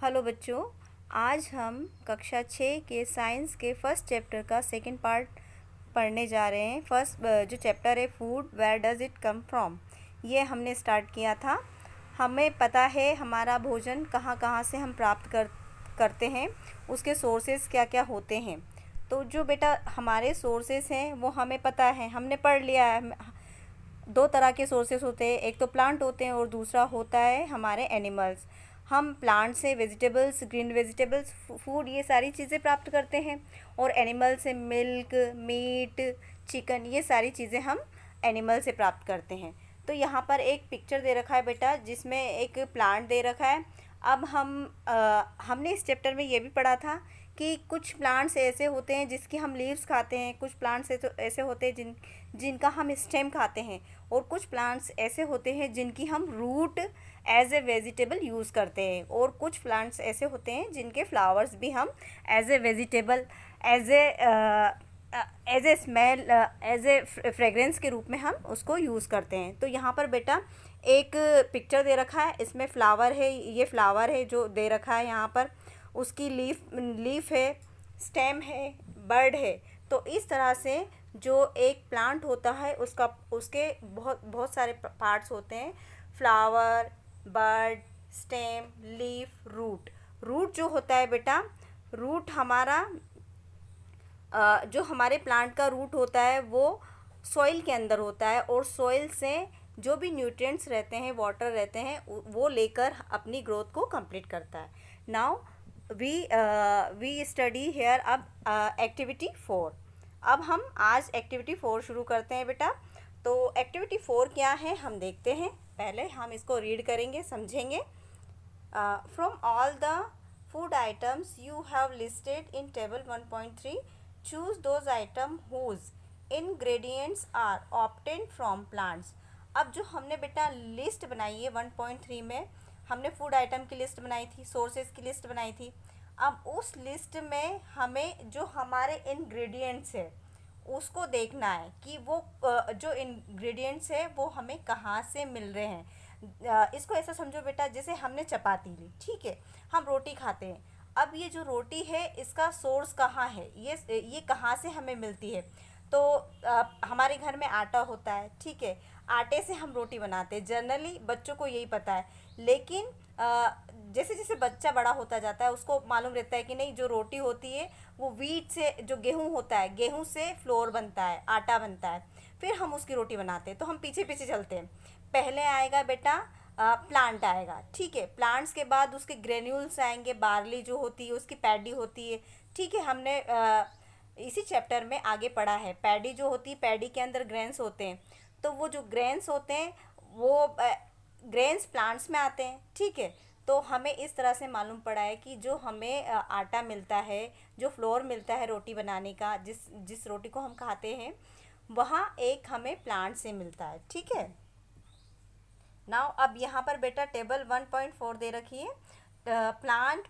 Hello बच्चों, आज हम कक्षा 6 के साइंस के फर्स्ट चैप्टर का सेकंड पार्ट पढ़ने जा रहे हैं। फर्स्ट जो चैप्टर है food, where does it come from, ये हमने स्टार्ट किया था। हमें पता है हमारा भोजन कहाँ कहाँ से हम प्राप्त करते हैं, उसके सोर्सेज क्या क्या होते हैं। तो जो बेटा हमारे सोर्सेज हैं वो हमें पता है, हमने पढ़ लिया है। दो तरह के सोर्सेस होते हैं, एक तो प्लांट होते हैं और दूसरा होता है हमारे एनिमल्स। हम प्लांट से वेजिटेबल्स, ग्रीन वेजिटेबल्स, फूड, ये सारी चीज़ें प्राप्त करते हैं, और एनिमल से मिल्क, मीट, चिकन, ये सारी चीज़ें हम एनिमल से प्राप्त करते हैं। तो यहाँ पर एक पिक्चर दे रखा है बेटा, जिसमें एक प्लांट दे रखा है। अब हमने इस चैप्टर में ये भी पढ़ा था कि कुछ प्लांट्स ऐसे होते हैं जिसकी हम लीव्स खाते हैं, कुछ प्लांट्स ऐसे होते हैं जिनका हम स्टेम खाते हैं, और कुछ प्लांट्स ऐसे होते हैं जिनकी हम root as a vegetable use करते हैं, और कुछ प्लांट्स ऐसे होते हैं जिनके फ्लावर्स भी हम as a vegetable, as a smell, as a fragrance के रूप में हम उसको यूज़ करते हैं। तो यहाँ पर बेटा एक पिक्चर दे रखा है, इसमें फ्लावर है, ये फ्लावर है जो दे रखा है यहाँ पर, उसकी लीफ है, स्टेम है, बर्ड है। तो इस तरह से जो एक प्लांट होता है उसके बहुत बहुत सारे पार्ट्स होते हैं। Flower, bud, stem, leaf, root. Root जो होता है बेटा, रूट हमारा जो हमारे प्लांट का रूट होता है वो सॉइल के अंदर होता है, और सॉइल से जो भी न्यूट्रिएंट्स रहते हैं, वाटर रहते हैं, वो लेकर अपनी ग्रोथ को कंप्लीट करता है। नाउ वी स्टडी हेयर अब एक्टिविटी 4। अब हम आज एक्टिविटी 4 शुरू करते हैं बेटा। तो एक्टिविटी 4 क्या है हम देखते हैं। पहले हम इसको रीड करेंगे, समझेंगे। From all the food items you have listed in table 1.3, choose those items whose ingredients are obtained from plants। अब जो हमने बेटा लिस्ट बनाई है 1.3 में, हमने फूड आइटम की लिस्ट बनाई थी, सोर्सेज की लिस्ट बनाई थी। अब उस लिस्ट में हमें जो हमारे इंग्रेडिएंट्स है उसको देखना है कि वो जो इंग्रेडिएंट्स है वो हमें कहाँ से मिल रहे हैं। इसको ऐसा समझो बेटा, जैसे हमने चपाती ली, ठीक है, हम रोटी खाते हैं। अब ये जो रोटी है इसका सोर्स कहाँ है, ये कहाँ से हमें मिलती है। तो हमारे घर में आटा होता है, ठीक है, आटे से हम रोटी बनाते हैं, जनरली बच्चों को यही पता है। लेकिन जैसे जैसे बच्चा बड़ा होता जाता है उसको मालूम रहता है कि नहीं, जो रोटी होती है वो वीट से, जो गेहूँ होता है, गेहूँ से फ्लोर बनता है, आटा बनता है, फिर हम उसकी रोटी बनाते हैं। तो हम पीछे पीछे चलते हैं। पहले आएगा बेटा प्लांट आएगा, ठीक है, प्लांट्स के बाद उसके ग्रेन्यूल्स आएंगे, बार्ली जो होती है उसकी पैडी होती है, ठीक है। हमने इसी चैप्टर में आगे पढ़ा है, पैडी जो होती है, पैडी के अंदर ग्रेन्स होते हैं। तो वो जो ग्रेन्स होते हैं वो ग्रेन्स प्लांट्स में आते हैं, ठीक है। तो हमें इस तरह से मालूम पड़ा है कि जो हमें आटा मिलता है, जो फ्लोर मिलता है रोटी बनाने का, जिस जिस रोटी को हम खाते हैं, वहाँ एक हमें प्लांट से मिलता है, ठीक है। नाउ अब यहाँ पर बेटा टेबल 1.4 दे रखी है, प्लांट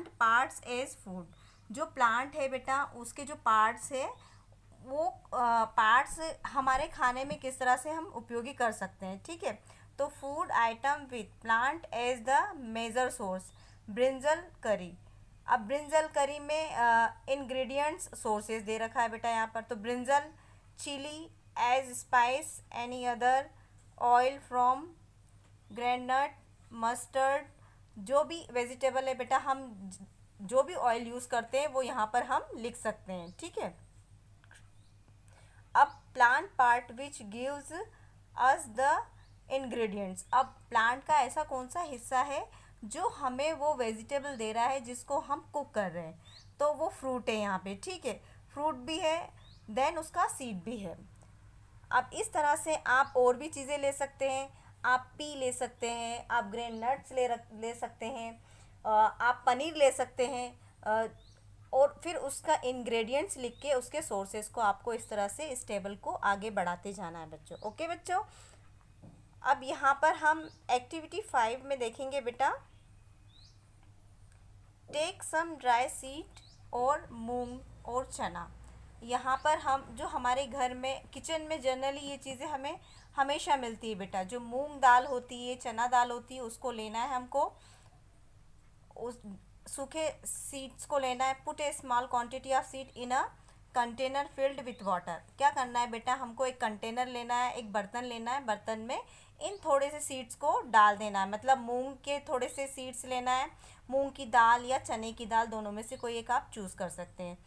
पार्ट्स एज फूड। जो प्लांट है बेटा उसके जो पार्ट्स है वो पार्ट्स हमारे खाने में किस तरह से हम उपयोगी कर सकते हैं, ठीक है। तो food item with plant as the major source, brinjal curry. अब ब्रिंजल करी में इंग्रेडिएंट्स सोर्सेज दे रखा है बेटा यहाँ पर। तो brinjal, chilli as spice, any other, oil from groundnut, mustard. जो भी वेजिटेबल है बेटा, हम जो भी ऑयल यूज़ करते हैं वो यहाँ पर हम लिख सकते हैं, ठीक है। अब plant part which gives us the ingredients. अब प्लांट का ऐसा कौन सा हिस्सा है जो हमें वो वेजिटेबल दे रहा है जिसको हम कुक कर रहे हैं। तो वो फ्रूट है यहाँ पे, ठीक है, फ्रूट भी है, देन उसका सीड भी है। अब इस तरह से आप और भी चीज़ें ले सकते हैं, आप पी ले सकते हैं, आप ग्रेन नट्स ले सकते हैं, आप पनीर ले सकते हैं, और फिर उसका इंग्रेडिएंट्स लिख के उसके सोर्सेज को आपको इस तरह से इस टेबल को आगे बढ़ाते जाना है बच्चों। ओके बच्चों, अब यहाँ पर हम एक्टिविटी 5 में देखेंगे बेटा, टेक सम ड्राई सीड और मूंग और चना। यहाँ पर हम जो हमारे घर में किचन में जनरली ये चीज़ें हमें हमेशा मिलती है बेटा। जो मूंग दाल होती है, चना दाल होती है, उसको लेना है हमको, उस सूखे सीड्स को लेना है। Put A small quantity of seed in a container filled with water. क्या करना है बेटा, हमको एक कंटेनर लेना है, एक बर्तन लेना है, बर्तन में इन थोड़े से सीड्स को डाल देना है। मतलब मूंग के थोड़े से सीड्स लेना है, मूंग की दाल या चने की दाल, दोनों में से कोई एक आप चूज़ कर सकते हैं,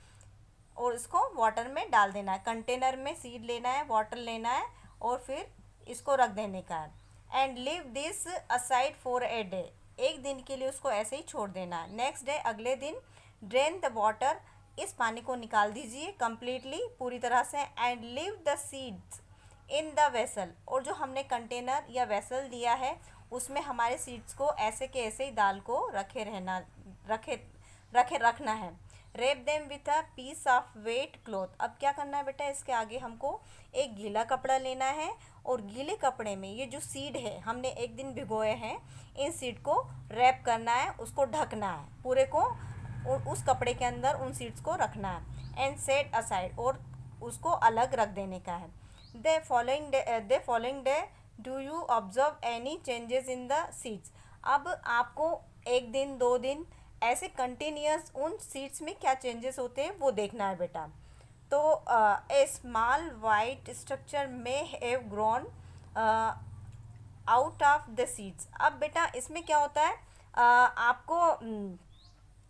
और इसको वाटर में डाल देना है। कंटेनर में सीड लेना है, वाटर लेना है, और फिर इसको रख देने का है। And leave this aside for a day. एक दिन के लिए उसको ऐसे ही छोड़ देना है। नेक्स्ट डे, अगले दिन, ड्रेन द वाटर, इस पानी को निकाल दीजिए कम्प्लीटली, पूरी तरह से। And leave the seeds in the vessel, और जो हमने कंटेनर या वेसल दिया है उसमें हमारे सीड्स को ऐसे के ऐसे ही दाल को रखना है। Wrap them with a piece of wet cloth. अब क्या करना है बेटा, इसके आगे हमको एक गीला कपड़ा लेना है, और गीले कपड़े में ये जो सीड है हमने एक दिन भिगोए हैं, इन सीड को रैप करना है, उसको ढकना है, पूरे को उस कपड़े के अंदर उन सीड्स को रखना है। एंड सेट असाइड, और उसको अलग रख देने का है। The following day do you observe any changes in the seeds. अब आपको एक दिन, 2 दिन ऐसे कंटिन्यूस उन सीड्स में क्या चेंजेस होते हैं वो देखना है बेटा। तो ए स्मॉल वाइट स्ट्रक्चर में have grown out of the seeds. अब बेटा इसमें क्या होता है, आपको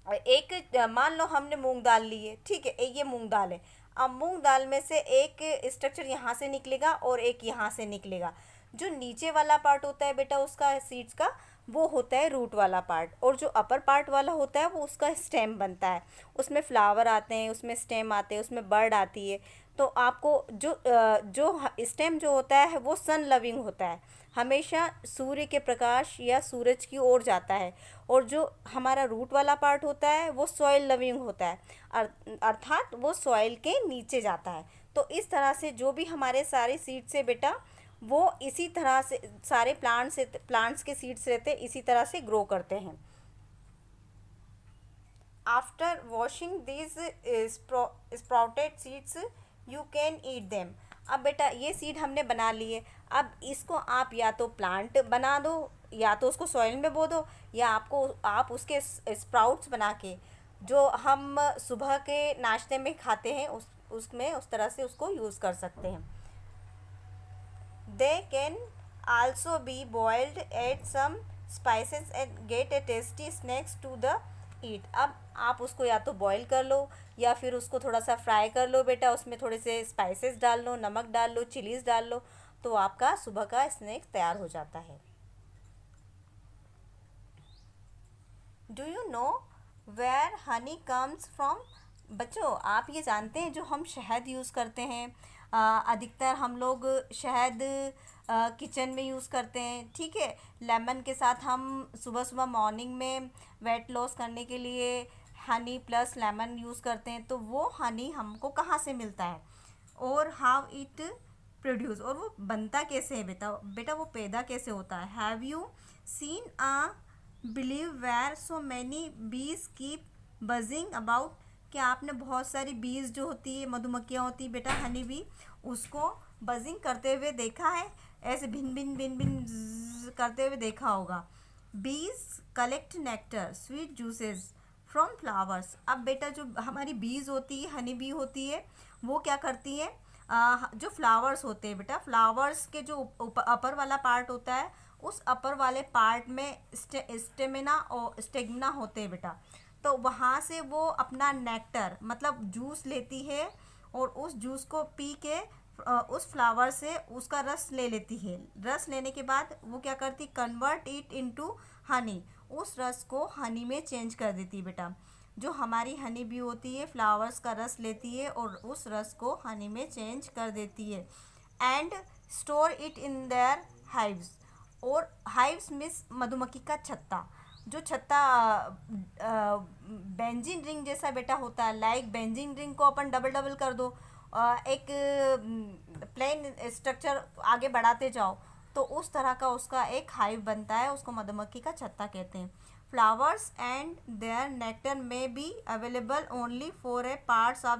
एक मान लो हमने मूंग दाल ली है, ठीक है, ये मूंग दाल है। अब मूंग दाल में से एक स्ट्रक्चर यहाँ से निकलेगा और एक यहाँ से निकलेगा। जो नीचे वाला पार्ट होता है बेटा उसका सीड्स का, वो होता है रूट वाला पार्ट, और जो अपर पार्ट वाला होता है वो उसका स्टेम बनता है। उसमें फ्लावर आते हैं, उसमें स्टेम आते हैं, उसमें बर्ड आती है। तो आपको जो स्टेम जो होता है वो सन लविंग होता है, हमेशा सूर्य के प्रकाश या सूरज की ओर जाता है। और जो हमारा रूट वाला पार्ट होता है वो सॉइल लविंग होता है, अर्थात वो सॉइल के नीचे जाता है। तो इस तरह से जो भी हमारे सारे सीड्स है बेटा, वो इसी तरह से सारे प्लांट्स के सीड्स रहते हैं, इसी तरह से ग्रो करते हैं। After washing these sprouted seeds you can eat them. अब बेटा ये सीड हमने बना लिए, अब इसको आप या तो प्लांट बना दो, या तो उसको सॉइल में बो दो, या आप उसके स्प्राउट्स बना के, जो हम सुबह के नाश्ते में खाते हैं, उसमें उस तरह से उसको यूज़ कर सकते हैं। They can also be boiled, add some spices and get a tasty snacks to the eat। अब आप उसको या तो बॉईल कर लो या फिर उसको थोड़ा सा फ्राई कर लो बेटा, उसमें थोड़े से स्पाइसेस डाल लो, नमक डाल लो, चिलीज़ डाल लो, तो आपका सुबह का स्नैक्स तैयार हो जाता है। Do you know where honey comes from. बच्चों आप ये जानते हैं जो हम शहद यूज़ करते हैं, अधिकतर हम लोग शहद किचन में यूज़ करते हैं, ठीक है। लेमन के साथ हम सुबह सुबह मॉर्निंग में वेट लॉस करने के लिए हनी प्लस लेमन यूज़ करते हैं। तो वो हनी हमको कहाँ से मिलता है, और हाउ इट प्रोड्यूस, और वो बनता कैसे है बेटा, वो पैदा कैसे होता है। Have you seen a beehive where so many bees keep buzzing about. क्या आपने बहुत सारी बीज जो होती है, मधुमक्खियाँ होती है बेटा, हनी बी, उसको बजिंग करते हुए देखा है, ऐसे भिन भिन भिन भिन करते हुए देखा होगा। बीज collect nectar sweet juices from flowers. अब बेटा जो हमारी बीज होती है, हनी बी होती है, वो क्या करती है, जो फ्लावर्स होते हैं बेटा, फ्लावर्स के जो अपर वाला पार्ट होता है, उस अपर वाले पार्ट में स्टेगमिना होते हैं बेटा। तो वहाँ से वो अपना नेक्टर मतलब जूस लेती है, और उस जूस को पी के उस फ्लावर से उसका रस ले लेती है। रस लेने के बाद वो क्या करती, कन्वर्ट इट इनटू हनी, उस रस को हनी में चेंज कर देती है बेटा। जो हमारी हनी भी होती है, फ्लावर्स का रस लेती है और उस रस को हनी में चेंज कर देती है। And store it in their hives. और हाइव्स मीन्स मधुमक्खी का छत्ता। जो छत्ता बेंजीन रिंग जैसा बेटा होता है, लाइक बेंजीन रिंग को अपन डबल डबल कर दो, एक प्लेन स्ट्रक्चर आगे बढ़ाते जाओ, तो उस तरह का उसका एक हाइव बनता है, उसको मधुमक्खी का छत्ता कहते हैं। फ्लावर्स एंड देयर नेक्टर में be available only for a parts of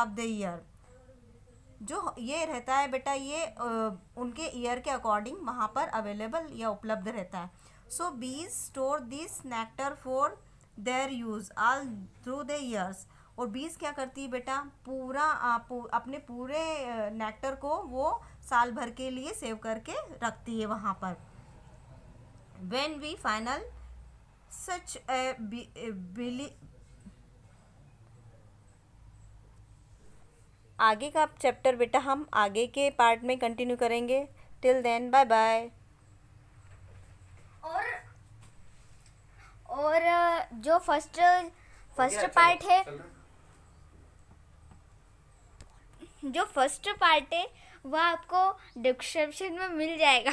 the year. जो ये रहता है बेटा, ये उनके ईयर के अकॉर्डिंग वहाँ पर अवेलेबल या उपलब्ध रहता है. सो बीज store this nectar for their use all through the years. और बीज क्या करती है बेटा, पूरा अपने पूरे नेक्टर को वो साल भर के लिए सेव करके रखती है वहाँ पर. व्हेन वी फाइनल सच बिली. आगे का चैप्टर बेटा हम आगे के पार्ट में कंटिन्यू करेंगे. Till then bye bye. और और जो फर्स्ट पार्ट है, जो फर्स्ट पार्ट है वह आपको डिस्क्रिप्शन में मिल जाएगा.